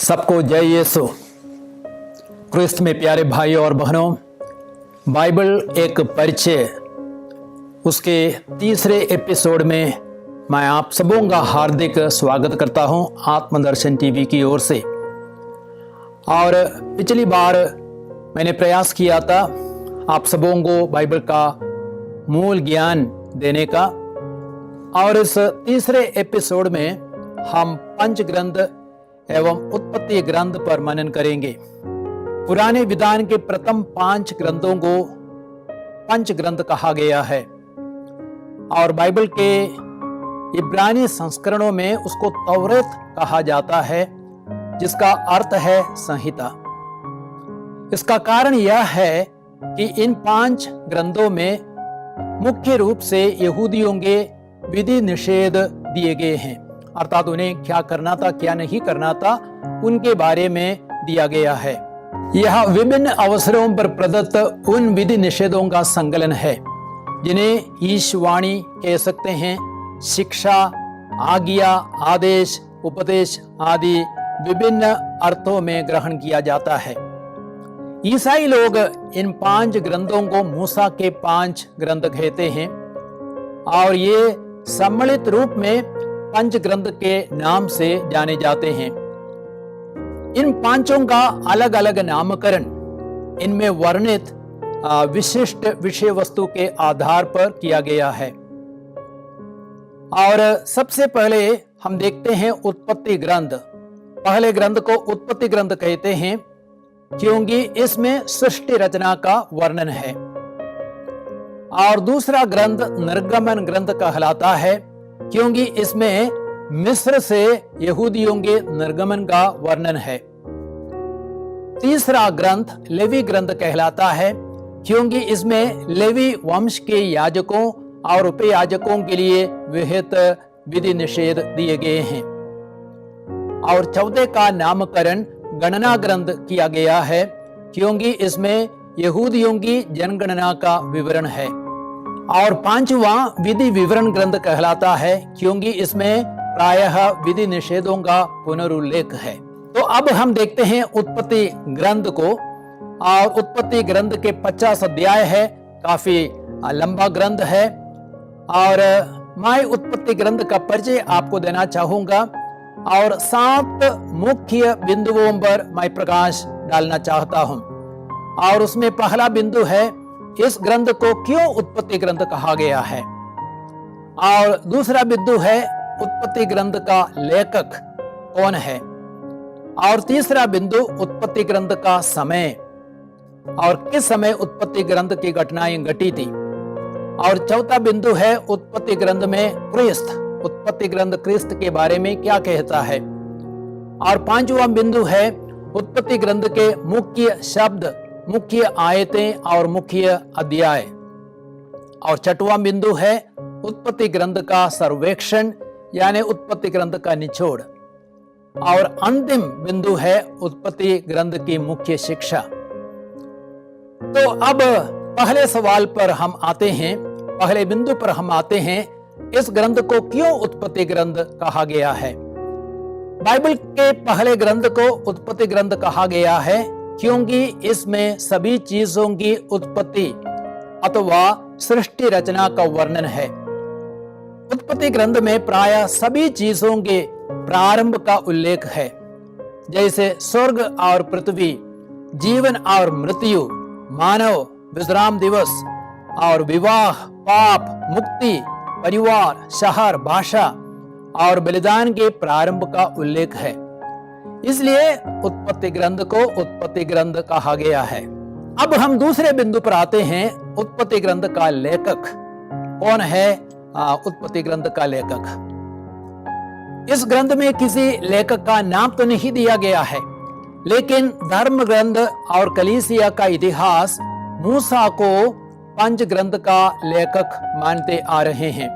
सबको जय यीशु। क्रिस्त में प्यारे भाइयों और बहनों, बाइबल एक परिचय उसके तीसरे एपिसोड में मैं आप सबों का हार्दिक स्वागत करता हूं आत्मदर्शन टीवी की ओर से। और पिछली बार मैंने प्रयास किया था आप सबों को बाइबल का मूल ज्ञान देने का, और इस तीसरे एपिसोड में हम पंच ग्रंथ एवं उत्पत्ति ग्रंथ पर मनन करेंगे। पुराने विधान के प्रथम 5 ग्रंथों को पंच ग्रंथ कहा गया है और बाइबल के इब्रानी संस्करणों में उसको तौरात कहा जाता है, जिसका अर्थ है संहिता। इसका कारण यह है कि इन 5 ग्रंथों में मुख्य रूप से यहूदियों के विधि निषेध दिए गए हैं, अर्थात उन्हें क्या करना था क्या नहीं करना था उनके बारे में दिया गया है। यह विभिन्न अवसरों पर प्रदत्त उन विधि निषेधों का संकलन है जिन्हें ईशवाणी कह सकते हैं। शिक्षा, आज्ञा, आदेश, उपदेश आदि विभिन्न अर्थों में ग्रहण किया जाता है। ईसाई लोग इन 5 ग्रंथों को मूसा के 5 ग्रंथ कहते हैं और ये सम्मिलित रूप में पंच ग्रंथ के नाम से जाने जाते हैं। इन पांचों का अलग अलग नामकरण इनमें वर्णित विशिष्ट विषय वस्तु के आधार पर किया गया है। और सबसे पहले हम देखते हैं उत्पत्ति ग्रंथ। पहले ग्रंथ को उत्पत्ति ग्रंथ कहते हैं क्योंकि इसमें सृष्टि रचना का वर्णन है, और दूसरा ग्रंथ निर्गमन ग्रंथ कहलाता है क्योंकि इसमें मिस्र से यहूदियों के निर्गमन का वर्णन है। तीसरा ग्रंथ लेवी ग्रंथ कहलाता है क्योंकि इसमें लेवी वंश के याजकों और उपयाजकों के लिए विहित विधि निषेध दिए गए हैं। और चौथे का नामकरण गणना ग्रंथ किया गया है क्योंकि इसमें यहूदियों की जनगणना का विवरण है। और 5वां विधि विवरण ग्रंथ कहलाता है क्योंकि इसमें प्रायः विधि निषेधों का पुनरुल्लेख है। तो अब हम देखते हैं उत्पत्ति ग्रंथ को। और उत्पत्ति ग्रंथ के 50 अध्याय है, काफी लंबा ग्रंथ है। और मैं उत्पत्ति ग्रंथ का परिचय आपको देना चाहूंगा और 7 मुख्य बिंदुओं पर मैं प्रकाश डालना चाहता हूं। और उसमें पहला बिंदु है इस ग्रंथ को क्यों उत्पत्ति ग्रंथ कहा गया है, और दूसरा बिंदु है उत्पत्ति ग्रंथ का लेखक कौन है, और तीसरा बिंदु उत्पत्ति ग्रंथ का समय और किस समय उत्पत्ति ग्रंथ की घटनाएं घटी थी, और चौथा बिंदु है उत्पत्ति ग्रंथ में क्रिस्त, उत्पत्ति ग्रंथ क्रिस्त के बारे में क्या कहता है, और 5वां बिंदु है उत्पत्ति ग्रंथ के मुख्य शब्द, मुख्य आयतें और मुख्य अध्याय, और 6वां बिंदु है उत्पत्ति ग्रंथ का सर्वेक्षण यानी उत्पत्ति ग्रंथ का निचोड़, और अंतिम बिंदु है उत्पत्ति ग्रंथ की मुख्य शिक्षा। तो अब पहले सवाल पर हम आते हैं, पहले बिंदु पर हम आते हैं, इस ग्रंथ को क्यों उत्पत्ति ग्रंथ कहा गया है। बाइबल के पहले ग्रंथ को उत्पत्ति ग्रंथ कहा गया है क्योंकि इसमें सभी चीजों की उत्पत्ति अथवा सृष्टि रचना का वर्णन है। उत्पत्ति ग्रंथ में प्रायः सभी चीजों के प्रारंभ का उल्लेख है, जैसे स्वर्ग और पृथ्वी, जीवन और मृत्यु, मानव, विश्राम दिवस और विवाह, पाप, मुक्ति, परिवार, शहर, भाषा और बलिदान के प्रारंभ का उल्लेख है। इसलिए उत्पत्ति ग्रंथ को उत्पत्ति ग्रंथ कहा गया है। अब हम दूसरे बिंदु पर आते हैं, उत्पत्ति ग्रंथ का लेखक कौन है। उत्पत्ति ग्रंथ का लेखक, इस ग्रंथ में किसी लेखक का नाम तो नहीं दिया गया है, लेकिन धर्म ग्रंथ और कलीसिया का इतिहास मूसा को पंच ग्रंथ का लेखक मानते आ रहे हैं।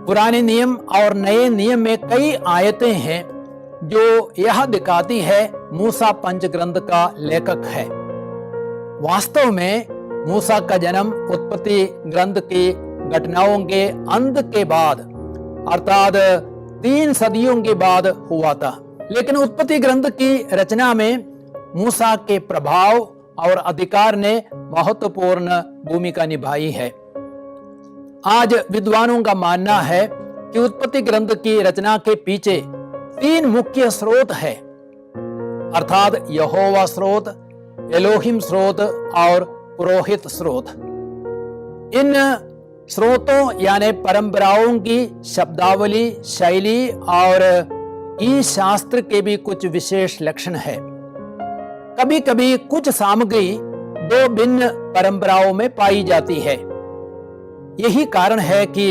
पुराने नियम और नए नियम में कई आयतें हैं जो यह दिखाती है मूसा पंच ग्रंथ का लेखक है। वास्तव में मूसा का जन्म उत्पत्ति ग्रंथ की घटनाओं के अंत के बाद, अर्थात 3 सदियों के बाद हुआ था। लेकिन उत्पत्ति ग्रंथ की रचना में मूसा के प्रभाव और अधिकार ने महत्वपूर्ण भूमिका निभाई है। आज विद्वानों का मानना है कि उत्पत्ति ग्रंथ की रचना के पीछे 3 मुख्य स्रोत है, अर्थात यहोवा स्रोत, एलोहिम स्रोत और पुरोहित स्रोत। इन स्रोतों यानी परंपराओं की शब्दावली, शैली और ई शास्त्र के भी कुछ विशेष लक्षण है। कभी कभी कुछ सामग्री 2 भिन्न परंपराओं में पाई जाती है। यही कारण है कि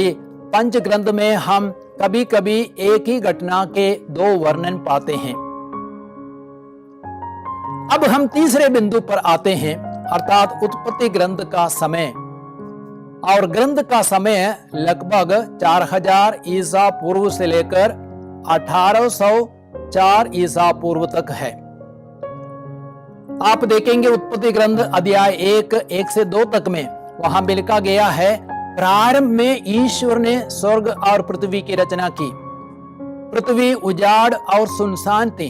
पंचग्रंथ में हम कभी कभी एक ही घटना के 2 वर्णन पाते हैं। अब हम तीसरे बिंदु पर आते हैं, अर्थात उत्पत्ति ग्रंथ का समय। और ग्रंथ का समय लगभग 4000 ईसा पूर्व से लेकर 1804 ईसा पूर्व तक है। आप देखेंगे उत्पत्ति ग्रंथ अध्याय 1 से 2 तक में वहां भी लिखा गया है, प्रारंभ में ईश्वर ने स्वर्ग और पृथ्वी की रचना की। पृथ्वी उजाड़ और सुनसान थी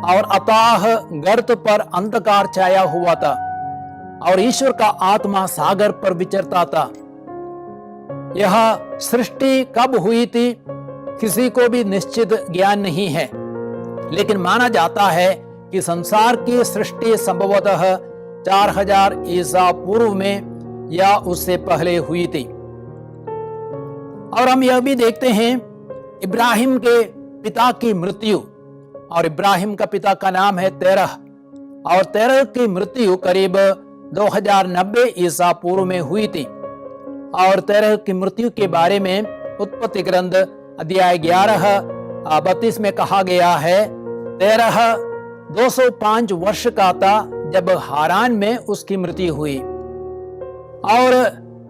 और अथाह गर्त पर अंधकार छाया हुआ था और ईश्वर का आत्मा सागर पर विचरता था। यह सृष्टि कब हुई थी किसी को भी निश्चित ज्ञान नहीं है, लेकिन माना जाता है कि संसार की सृष्टि संभवतः 4000 ईसा पूर्व में या उससे पहले हुई थी। और हम यह भी देखते हैं इब्राहिम के पिता की मृत्यु, और इब्राहिम का पिता का नाम है तेरह, और तेरह की मृत्यु करीब 2090 ईसा पूर्व में हुई थी। और तेरह की मृत्यु के बारे में उत्पत्ति ग्रंथ अध्याय 11:32 में कहा गया है, तेरह 205 वर्ष का था जब हारान में उसकी मृत्यु हुई। और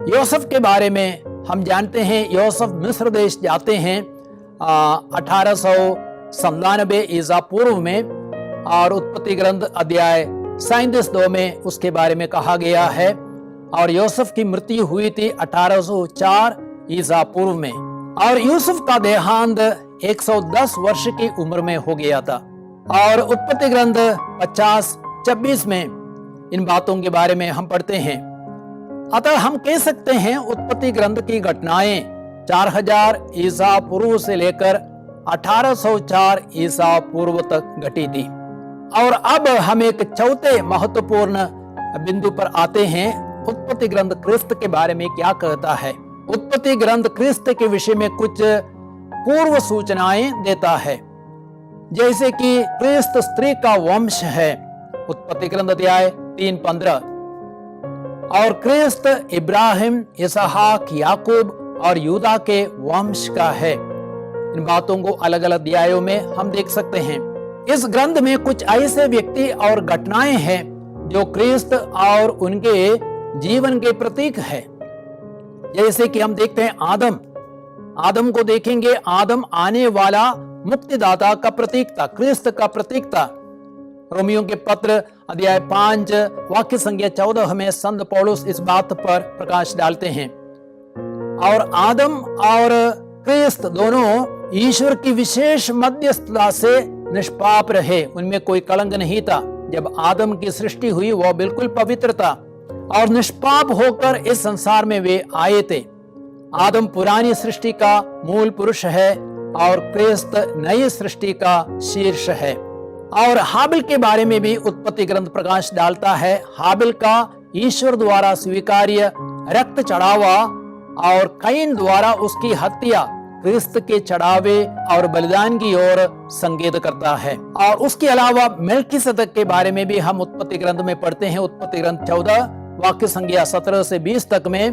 यूसुफ के बारे में हम जानते हैं, यूसुफ मिस्र देश जाते हैं 1897 ईसा पूर्व में, और उत्पत्ति ग्रंथ अध्याय 37:2 में उसके बारे में कहा गया है। और यूसुफ की मृत्यु हुई थी 1804 ईसा पूर्व में, और यूसुफ का देहांत 110 वर्ष की उम्र में हो गया था। और उत्पत्ति ग्रंथ 50:26 में इन बातों के बारे में हम पढ़ते हैं। अतः हम कह सकते हैं उत्पत्ति ग्रंथ की घटनाएं 4000 ईसा पूर्व से लेकर 1804 ईसा पूर्व तक घटी थी। और अब हम एक चौथे महत्वपूर्ण बिंदु पर आते हैं, उत्पत्ति ग्रंथ क्रिस्त के बारे में क्या कहता है। उत्पत्ति ग्रंथ क्रिस्त के विषय में कुछ पूर्व सूचनाएं देता है, जैसे कि क्रिस्त स्त्री का वंश है, उत्पत्ति ग्रंथ अध्याय 3:15, और क्रिस्त इब्राहिम, इसहाक, याकूब और यूदा के वंश का है। इन बातों को अलग अलग अध्यायों में हम देख सकते हैं। इस ग्रंथ में कुछ ऐसे व्यक्ति और घटनाएं हैं जो क्रिस्त और उनके जीवन के प्रतीक है। जैसे कि हम देखते हैं आदम को देखेंगे, आदम आने वाला मुक्तिदाता का प्रतीक था, क्रिस्त का प्रतीक था। रोमियो के पत्र अध्याय 5 वाक्य संख्या 14 में संत पौलुस इस बात पर प्रकाश डालते हैं। और आदम और क्रिस्त दोनों ईश्वर की विशेष मध्यस्थता से निष्पाप रहे, उनमें कोई कलंक नहीं था। जब आदम की सृष्टि हुई वह बिल्कुल पवित्र था और निष्पाप होकर इस संसार में वे आए थे। आदम पुरानी सृष्टि का मूल पुरुष है और क्रिस्त नई सृष्टि का शीर्ष है। और हाबिल के बारे में भी उत्पत्ति ग्रंथ प्रकाश डालता है। हाबिल का ईश्वर द्वारा स्वीकार्य रक्त चढ़ावा और कैन द्वारा उसकी हत्या क्रिस्त के चढ़ावे और बलिदान की ओर संकेत करता है। और उसके अलावा मेल्कीसेदक के बारे में भी हम उत्पत्ति ग्रंथ में पढ़ते हैं। उत्पत्ति ग्रंथ 14 वाक्य संख्या 17 से 20 तक में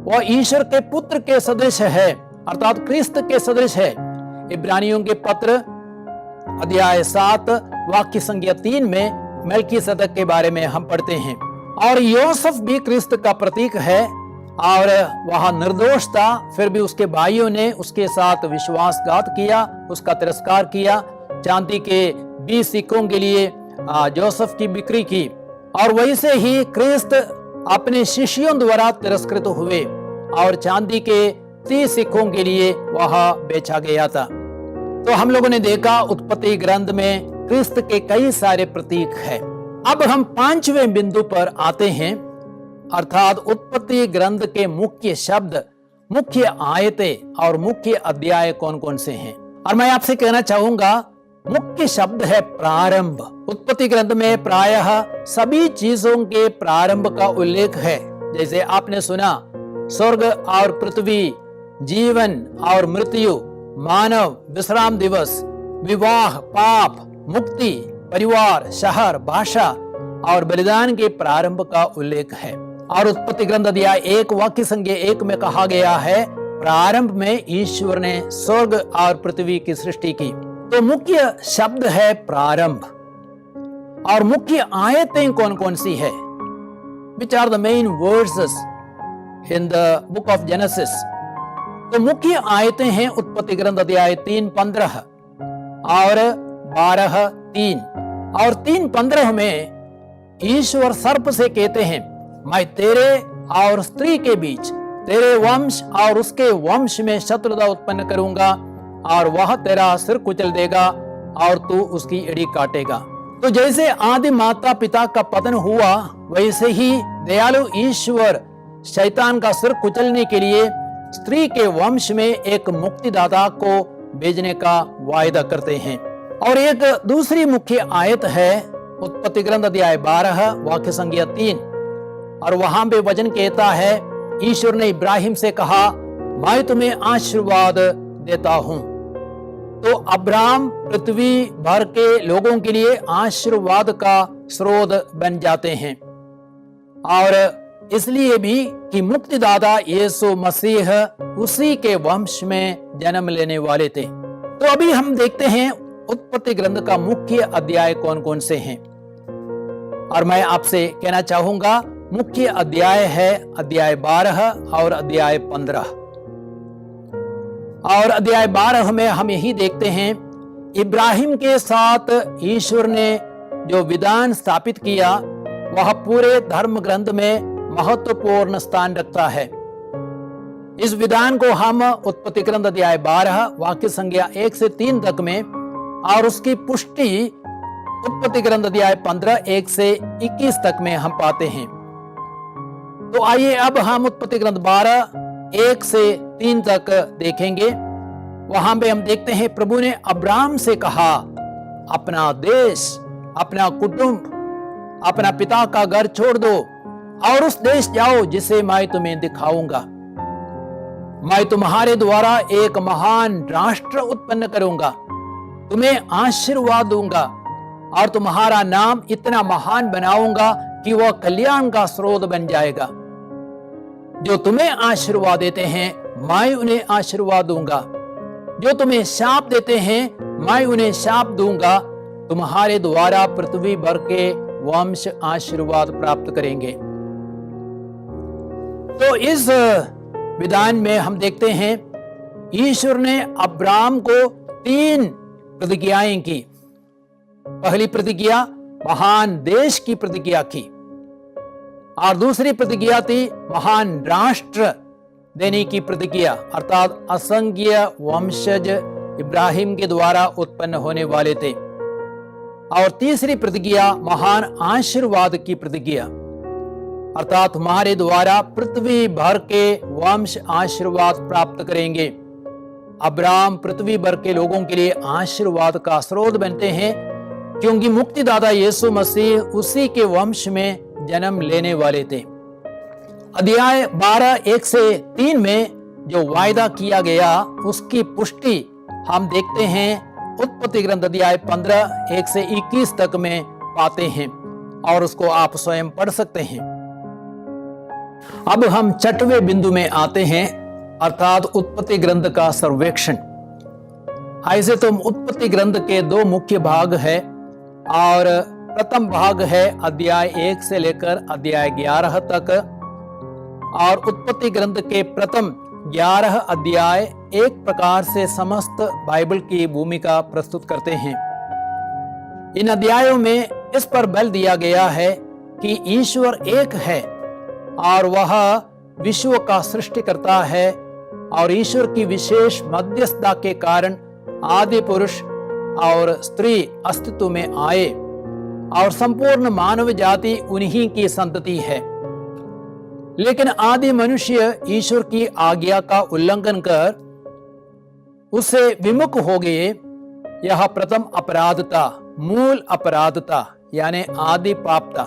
वह ईश्वर के पुत्र के सदृश है, अर्थात क्रिस्त के सदृश है। इब्रानियों के पत्र अध्याय 7 वाक्य संख्या 3 में मेल्कीसेदक के बारे में हम पढ़ते हैं। और यूसुफ भी क्रिस्त का प्रतीक है और वह निर्दोष था, फिर भी उसके भाइयों ने उसके साथ विश्वासघात किया, उसका तिरस्कार किया, चांदी के 20 सिक्कों के लिए जोसेफ की बिक्री की। और वैसे ही क्रिस्त अपने शिष्यों द्वारा तिरस्कृत हुए और चांदी के 30 सिक्कों के लिए वह बेचा गया था। तो हम लोगों ने देखा उत्पत्ति ग्रंथ में क्रिस्त के कई सारे प्रतीक हैं। अब हम 5वें बिंदु पर आते हैं, अर्थात उत्पत्ति ग्रंथ के मुख्य शब्द, मुख्य आयतें और मुख्य अध्याय कौन कौन से हैं। और मैं आपसे कहना चाहूंगा, मुख्य शब्द है प्रारंभ। उत्पत्ति ग्रंथ में प्रायः सभी चीजों के प्रारंभ का उल्लेख है। जैसे आपने सुना, स्वर्ग और पृथ्वी, जीवन और मृत्यु, मानव, विश्राम दिवस, विवाह, पाप, मुक्ति, परिवार, शहर, भाषा और बलिदान के प्रारंभ का उल्लेख है। और उत्पत्ति ग्रंथ अध्याय 1 वाक्य संख्या 1 में कहा गया है, प्रारंभ में ईश्वर ने स्वर्ग और पृथ्वी की सृष्टि की। तो मुख्य शब्द है प्रारंभ। और मुख्य आयतें कौन कौन सी है? Which are the main verses in the book of Genesis? तो मुख्य आयतें हैं उत्पत्ति ग्रंथ अध्याय 3:15 और 12:3। और 3:15 में ईश्वर सर्प से कहते हैं, मैं तेरे और स्त्री के बीच, तेरे वंश और उसके वंश में शत्रुता उत्पन्न करूंगा और वह तेरा सिर कुचल देगा और तू उसकी एड़ी काटेगा। तो जैसे आदि माता पिता का पतन हुआ, वैसे ही दयालु ईश्वर शैतान का सिर कुचलने के लिए स्त्री के वंश में एक मुक्तिदाता को भेजने का वायदा करते हैं। और एक दूसरी मुख्य आयत है उत्पत्ति ग्रंथ अध्याय 12 वाक्य संख्या 3। और वहां पे वचन कहता है, ईश्वर ने इब्राहिम से कहा, मैं तुम्हें आशीर्वाद देता हूं। तो अब्राम पृथ्वी भर के लोगों के लिए आशीर्वाद का स्रोत बन जाते हैं। और इसलिए भी कि मुक्तिदाता यीशु मसीह उसी के वंश में जन्म लेने वाले थे। तो अभी हम देखते हैं उत्पत्ति ग्रंथ का मुख्य अध्याय कौन कौन से हैं। और मैं आपसे कहना चाहूंगा, मुख्य अध्याय है अध्याय 12 और अध्याय 15। और अध्याय 12 में हम यही देखते हैं, इब्राहिम के साथ ईश्वर ने जो विधान स्थापित किया वह पूरे धर्म ग्रंथ में महत्वपूर्ण स्थान रखता है। इस विधान को हम उत्पत्ति ग्रंथ अध्याय 12 वाक्य संख्या 1 से 3 तक में, और उसकी पुष्टि उत्पत्ति ग्रंथ अध्याय 15 1 से 21 तक में हम पाते हैं। तो आइए अब हम उत्पत्ति ग्रंथ 12 1 से 3 तक देखेंगे। वहां पे हम देखते हैं, प्रभु ने अब्राम से कहा, अपना देश, अपना कुटुंब, अपना पिता का घर छोड़ दो और उस देश जाओ जिसे मैं तुम्हें दिखाऊंगा। मैं तुम्हारे द्वारा एक महान राष्ट्र उत्पन्न करूंगा, तुम्हें आशीर्वाद दूंगा और तुम्हारा नाम इतना महान बनाऊंगा कि वह कल्याण का स्रोत बन जाएगा। जो तुम्हें आशीर्वाद देते हैं मैं उन्हें आशीर्वाद दूंगा, जो तुम्हें शाप देते हैं मैं उन्हें शाप दूंगा। तुम्हारे द्वारा पृथ्वी भर के वंश आशीर्वाद प्राप्त करेंगे। तो इस विधान में हम देखते हैं, ईश्वर ने अब्राम को 3 प्रतिज्ञाएं की। पहली प्रतिज्ञा महान देश की प्रतिज्ञा की, और दूसरी प्रतिज्ञा थी महान राष्ट्र देने की प्रतिज्ञा, अर्थात असंख्य वंशज इब्राहिम के द्वारा उत्पन्न होने वाले थे। और तीसरी प्रतिज्ञा महान आशीर्वाद की प्रतिज्ञा, अर्थात तुम्हारे द्वारा पृथ्वी भर के वंश आशीर्वाद प्राप्त करेंगे। अब्राम पृथ्वी भर के लोगों के लिए आशीर्वाद का स्रोत बनते हैं, क्योंकि मुक्तिदाता यीशु मसीह उसी के वंश में जन्म लेने वाले थे। अध्याय 12 1 से 3 में जो वायदा किया गया उसकी पुष्टि हम देखते हैं उत्पत्ति ग्रंथ अध्याय 15 1 से 21 तक में पाते हैं, और उसको आप स्वयं पढ़ सकते हैं। अब हम 6वें बिंदु में आते हैं, अर्थात उत्पत्ति ग्रंथ का सर्वेक्षण। ऐसे तो उत्पत्ति ग्रंथ के 2 मुख्य भाग है, और प्रथम भाग है अध्याय 1 से लेकर अध्याय 11 तक, और उत्पत्ति ग्रंथ के प्रथम 11 अध्याय एक प्रकार से समस्त बाइबल की भूमिका प्रस्तुत करते हैं। इन अध्यायों में इस पर बल दिया गया है कि ईश्वर एक है और वह विश्व का सृष्टि करता है, और ईश्वर की विशेष मध्यस्थता के कारण आदि पुरुष और स्त्री अस्तित्व में आए और संपूर्ण मानव जाति उन्हीं की संतति है। लेकिन आदि मनुष्य ईश्वर की आज्ञा का उल्लंघन कर उससे विमुख हो गए। यह प्रथम अपराधता, मूल अपराधता यानी आदि पापता,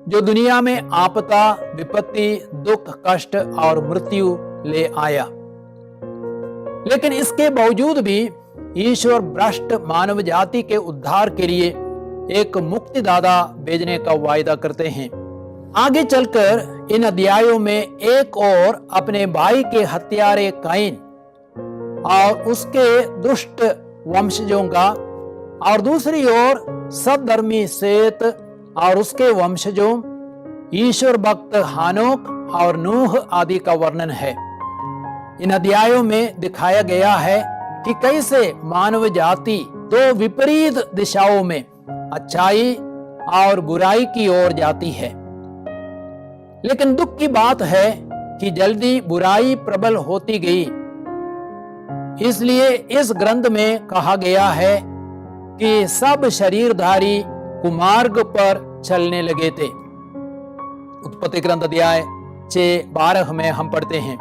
जो दुनिया में आपदा, विपत्ति, दुख, कष्ट और मृत्यु ले आया। लेकिन इसके बावजूद भी ईश्वर भ्रष्ट मानव जाति के उद्धार के लिए एक मुक्तिदाता भेजने का वायदा करते हैं। आगे चलकर इन अध्यायों में एक और अपने भाई के हत्यारे काइन और उसके दुष्ट वंशजों का, और दूसरी ओर सद्धर्मी सेत और उसके वंशजों, ईश्वर भक्त हानोक और नूह आदि का वर्णन है। इन अध्यायों में दिखाया गया है कि कैसे मानव जाति दो विपरीत दिशाओं में, अच्छाई और बुराई की ओर जाती है। लेकिन दुख की बात है कि जल्दी बुराई प्रबल होती गई। इसलिए इस ग्रंथ में कहा गया है कि सब शरीरधारी कुमार्ग पर चलने लगे थे। उत्पत्ति ग्रंथ अध्याय 6:12 में हम पढ़ते हैं,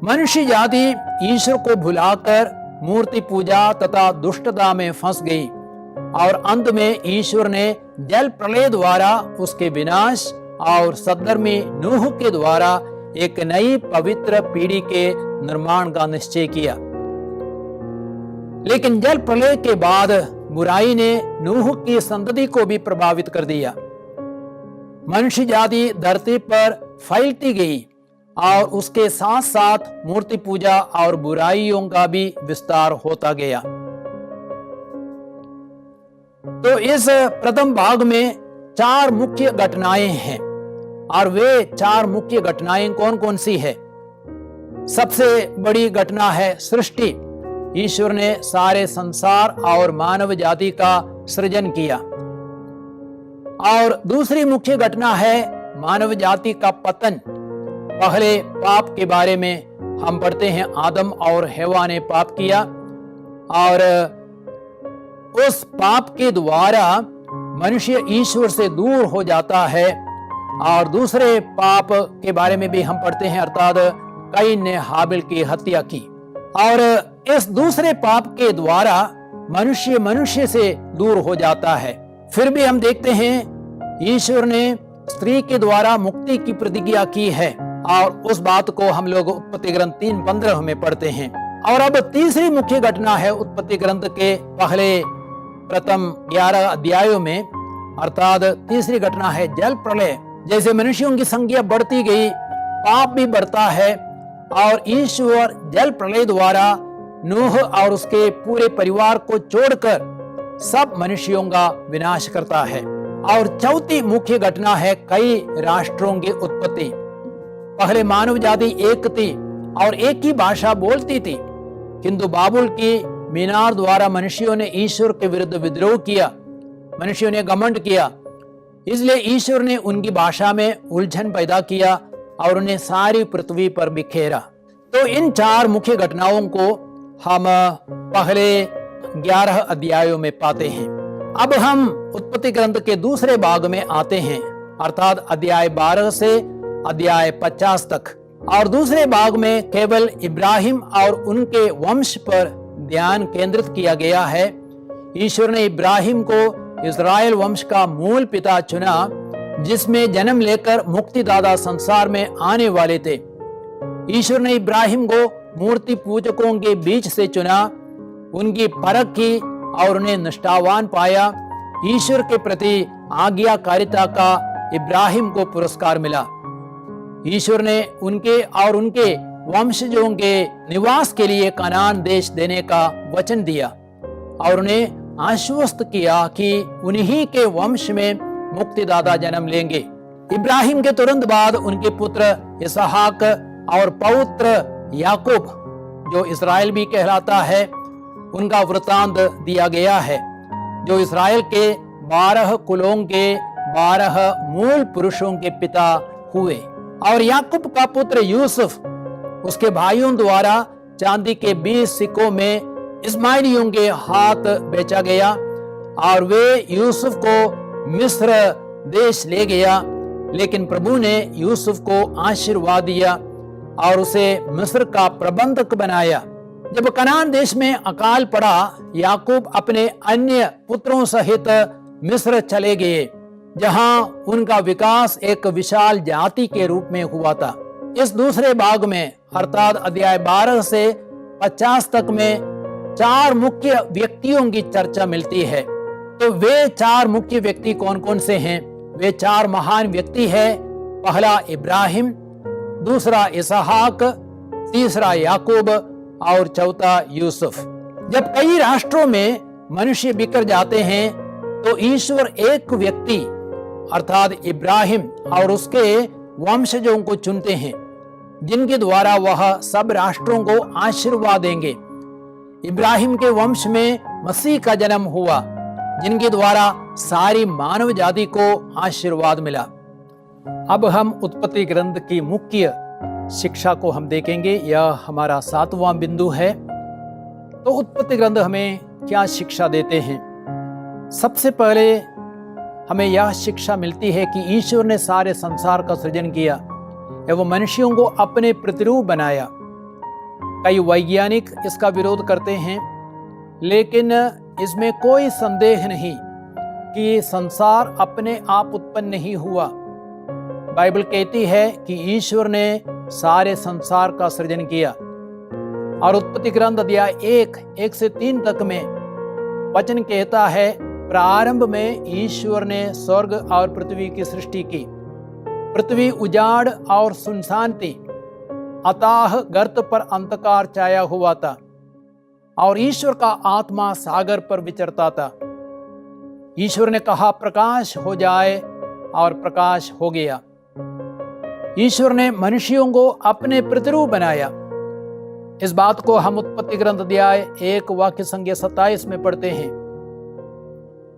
मनुष्य जाति ईश्वर को भुलाकर मूर्ति पूजा तथा दुष्टता में फंस गई और अंत में ईश्वर ने जल प्रलय द्वारा उसके विनाश और सद्धर्मी नूह के द्वारा एक नई पवित्र पीढ़ी के निर्माण का निश्चय किया। लेकिन जल प्रलय के बाद बुराई ने नूह की संतति को भी प्रभावित कर दिया। मनुष्य जाति धरती पर फैलती गई और उसके साथ साथ मूर्ति पूजा और बुराइयों का भी विस्तार होता गया। तो इस प्रथम भाग में 4 मुख्य घटनाएं हैं, और वे 4 मुख्य घटनाएं कौन कौन सी है? सबसे बड़ी घटना है सृष्टि। ईश्वर ने सारे संसार और मानव जाति का सृजन किया। और दूसरी मुख्य घटना है मानव जाति का पतन। पहले पाप के बारे में हम पढ़ते हैं, आदम और हव्वा ने पाप किया और उस पाप के द्वारा मनुष्य ईश्वर से दूर हो जाता है। और दूसरे पाप के बारे में भी हम पढ़ते हैं, अर्थात कैन ने हाबिल की हत्या की। और इस दूसरे पाप के द्वारा मनुष्य से दूर हो जाता है। फिर भी हम देखते हैं ईश्वर ने स्त्री के द्वारा मुक्ति की प्रतिज्ञा की है, और उस बात को हम लोग उत्पत्ति ग्रंथ 3:15 में पढ़ते हैं। और अब तीसरी मुख्य घटना है उत्पत्ति ग्रंथ के पहले प्रथम 11 अध्यायों में, अर्थात तीसरी घटना है जल प्रलय। जैसे मनुष्यों की संख्या बढ़ती गई, पाप भी बढ़ता है, और ईश्वर जल प्रलय द्वारा नूह और उसके पूरे परिवार को छोड़कर सब मनुष्यों का विनाश करता है। और चौथी मुख्य घटना है कई राष्ट्रों की उत्पत्ति। पहले मानव जाति एक थी और एक ही भाषा बोलती थी, किंतु बाबुल की मीनार द्वारा मनुष्यों ने ईश्वर के विरुद्ध विद्रोह किया, मनुष्यों ने घमंड किया। इसलिए ईश्वर ने उनकी भाषा में उलझन पैदा किया और उन्हें सारी पृथ्वी पर बिखेरा। तो इन 4 मुख्य घटनाओं को हम पहले 11 अध्यायों में पाते हैं। अब हम उत्पत्ति ग्रंथ के दूसरे भाग में आते हैं, अर्थात अध्याय 12 से अध्याय 50 तक। और दूसरे भाग में केवल इब्राहिम और उनके वंश पर ध्यान केंद्रित किया गया है। ईश्वर ने इब्राहिम को इस्राएल वंश का मूल पिता चुना, जिसमें जन्म लेकर मुक्तिदाता संसार में आने वाले थे। ईश्वर ने इब्राहिम को मूर्ति पूजकों के बीच से चुना, उनकी परख की और उन्हें निष्ठावान पाया। ईश्वर के प्रति आज्ञाकारिता का इब्राहिम को पुरस्कार मिला। ईश्वर ने उनके और उनके वंशजों के निवास के लिए कनान देश देने का वचन दिया और उन्हें आश्वस्त किया कि उन्हीं के वंश में मुक्तिदाता जन्म लेंगे। इब्राहिम के तुरंत बाद उनके पुत्र इसहाक और पौत्र याकूब, जो इस्राएल भी कहलाता है, उनका वृतांत दिया गया है, जो इस्राएल के 12 कुलों के 12 मूल पुरुषों के पिता हुए। और याकूब का पुत्र यूसुफ उसके भाइयों द्वारा चांदी के 20 सिक्कों में इस्माइलियों के हाथ बेचा गया और वे यूसुफ को मिस्र देश ले गया। लेकिन प्रभु ने यूसुफ को आशीर्वाद दिया और उसे मिस्र का प्रबंधक बनाया। जब कनान देश में अकाल पड़ा, याकूब अपने अन्य पुत्रों सहित मिस्र चले गए, जहां उनका विकास एक विशाल जाति के रूप में हुआ था। इस दूसरे भाग में अर्थात अध्याय 12 से 50 तक में 4 मुख्य व्यक्तियों की चर्चा मिलती है। तो वे 4 मुख्य व्यक्ति कौन कौन से हैं? वे 4 महान व्यक्ति हैं। पहला इब्राहिम, दूसरा इसहाक, तीसरा याकूब और चौथा यूसुफ। जब कई राष्ट्रों में मनुष्य बिखर जाते हैं तो ईश्वर एक व्यक्ति अर्थात इब्राहिम और उसके वंशजों को चुनते हैं, जिनके द्वारा वह सब राष्ट्रों को आशीर्वाद देंगे। इब्राहिम के वंश में मसीह का जन्म हुआ, जिनके द्वारा सारी मानव जाति को आशीर्वाद मिला। अब हम उत्पत्ति ग्रंथ की मुख्य शिक्षा को हम देखेंगे। यह हमारा 7वां बिंदु है। तो उत्पत्ति ग्रंथ हमें क्या शिक्षा देते हैं? सबसे पहले हमें यह शिक्षा मिलती है कि ईश्वर ने सारे संसार का सृजन किया एवं मनुष्यों को अपने प्रतिरूप बनाया। कई वैज्ञानिक इसका विरोध करते हैं, लेकिन इसमें कोई संदेह नहीं कि संसार अपने आप उत्पन्न नहीं हुआ। बाइबल कहती है कि ईश्वर ने सारे संसार का सृजन किया। और उत्पत्ति ग्रंथ अध्याय 1 से 3 तक में वचन कहता है, प्रारंभ में ईश्वर ने स्वर्ग और पृथ्वी की सृष्टि की। पृथ्वी उजाड़ और सुनसान थी, अतः गर्त पर अंधकार छाया हुआ था और ईश्वर का आत्मा सागर पर विचरता था। ईश्वर ने कहा, प्रकाश हो जाए, और प्रकाश हो गया। ईश्वर ने मनुष्यों को अपने प्रतिरूप बनाया। इस बात को हम उत्पत्ति ग्रंथ अध्याय 1 वाक्य संख्या 27 में पढ़ते हैं।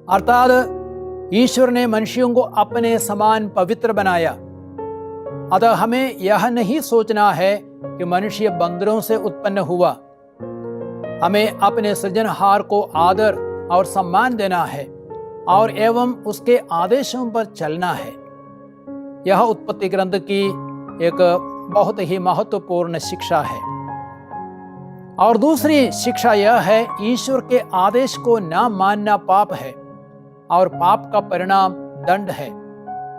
अर्थात ईश्वर ने मनुष्यों को अपने समान पवित्र बनाया। अतः हमें यह नहीं सोचना है कि मनुष्य बंदरों से उत्पन्न हुआ। हमें अपने सृजनहार को आदर और सम्मान देना है और एवं उसके आदेशों पर चलना है। यह उत्पत्ति ग्रंथ की एक बहुत ही महत्वपूर्ण शिक्षा है। और दूसरी शिक्षा यह है, ईश्वर के आदेश को न मानना पाप है और पाप का परिणाम दंड है।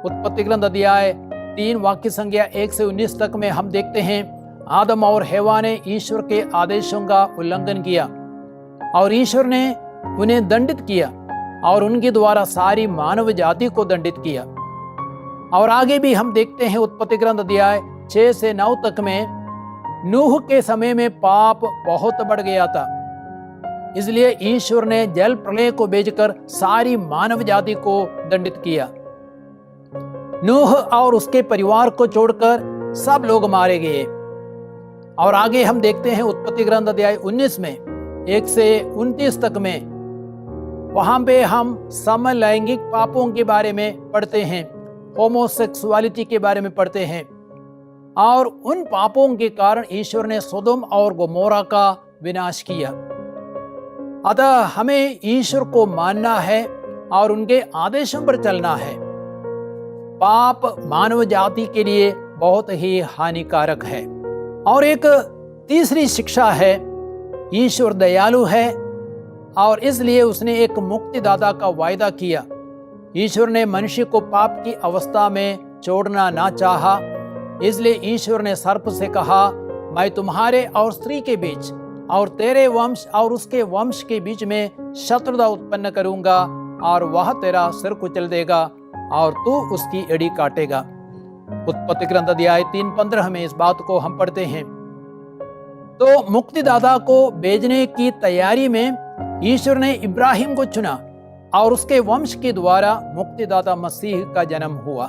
उत्पत्ति ग्रंथ अध्याय 3 वाक्य संख्या 1 से 19 तक में हम देखते हैं, आदम और हेवा ने ईश्वर के आदेशों का उल्लंघन किया और ईश्वर ने उन्हें दंडित किया और उनके द्वारा सारी मानव जाति को दंडित किया। और आगे भी हम देखते हैं उत्पत्ति ग्रंथ अध्याय 6 से 9 तक में, नूह के समय में पाप बहुत बढ़ गया था, इसलिए ईश्वर ने जल प्रलय को भेजकर सारी मानव जाति को दंडित किया। नूह और उसके परिवार को छोड़कर सब लोग मारे गए। और आगे हम देखते हैं उत्पत्ति ग्रंथ अध्याय 19 में 1 से 29 तक में, वहां पे हम समलैंगिक पापों के बारे में पढ़ते हैं, होमोसेक्सुअलिटी के बारे में पढ़ते हैं। और उन पापों के कारण ईश्वर ने सोदोम और गोमोरा का विनाश किया। अतः हमें ईश्वर को मानना है और उनके आदेशों पर चलना है। पाप मानव जाति के लिए बहुत ही हानिकारक है। और एक तीसरी शिक्षा है, ईश्वर दयालु है और इसलिए उसने एक मुक्तिदाता का वायदा किया। ईश्वर ने मनुष्य को पाप की अवस्था में छोड़ना ना चाहा, इसलिए ईश्वर ने सर्प से कहा, मैं तुम्हारे और स्त्री के बीच और तेरे वंश और उसके वंश के बीच में शत्रुता उत्पन्न करूंगा और वह तेरा सिर कुचल देगा और तू उसकी एड़ी काटेगा। उत्पत्ति ग्रंथ अध्याय 3:15 में इस बात को हम पढ़ते हैं। तो मुक्तिदाता को भेजने की तैयारी में ईश्वर ने इब्राहिम को चुना और उसके वंश के द्वारा मुक्तिदाता मसीह का जन्म हुआ।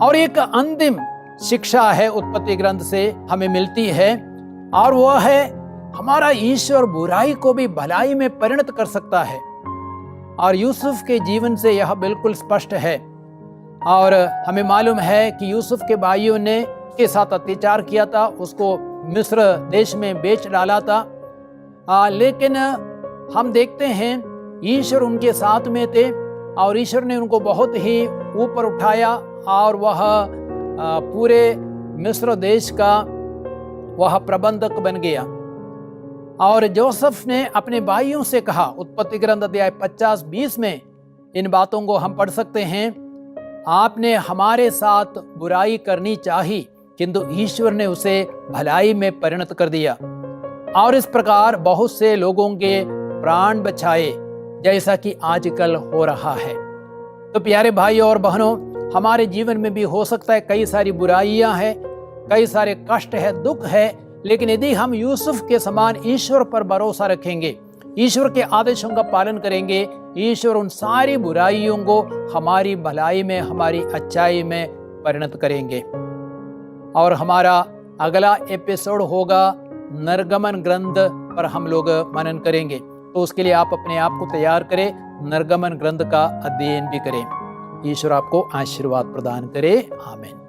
और एक अंतिम शिक्षा है उत्पत्ति ग्रंथ से हमें मिलती है, और वह है, हमारा ईश्वर बुराई को भी भलाई में परिणत कर सकता है। और यूसुफ के जीवन से यह बिल्कुल स्पष्ट है। और हमें मालूम है कि यूसुफ के भाइयों ने के साथ अत्याचार किया था, उसको मिस्र देश में बेच डाला था। लेकिन हम देखते हैं ईश्वर उनके साथ में थे और ईश्वर ने उनको बहुत ही ऊपर उठाया और वह पूरे मिस्र देश का वह प्रबंधक बन गया। और जोसेफ ने अपने भाइयों से कहा, उत्पत्ति ग्रंथ अध्याय 50-20 में इन बातों को हम पढ़ सकते हैं, आपने हमारे साथ बुराई करनी चाहिए किंतु ईश्वर ने उसे भलाई में परिणत कर दिया और इस प्रकार बहुत से लोगों के प्राण बचाए, जैसा कि आजकल हो रहा है। तो प्यारे भाई और बहनों, हमारे जीवन में भी हो सकता है कई सारी बुराइयां हैं, कई सारे कष्ट है, दुख है, लेकिन यदि हम यूसुफ के समान ईश्वर पर भरोसा रखेंगे, ईश्वर के आदेशों का पालन करेंगे, ईश्वर उन सारी बुराइयों को हमारी भलाई में, हमारी अच्छाई में परिणत करेंगे। और हमारा अगला एपिसोड होगा निर्गमन ग्रंथ पर हम लोग मनन करेंगे। तो उसके लिए आप अपने आप को तैयार करें, निर्गमन ग्रंथ का अध्ययन भी करें। ईश्वर आपको आशीर्वाद प्रदान करे। आमीन।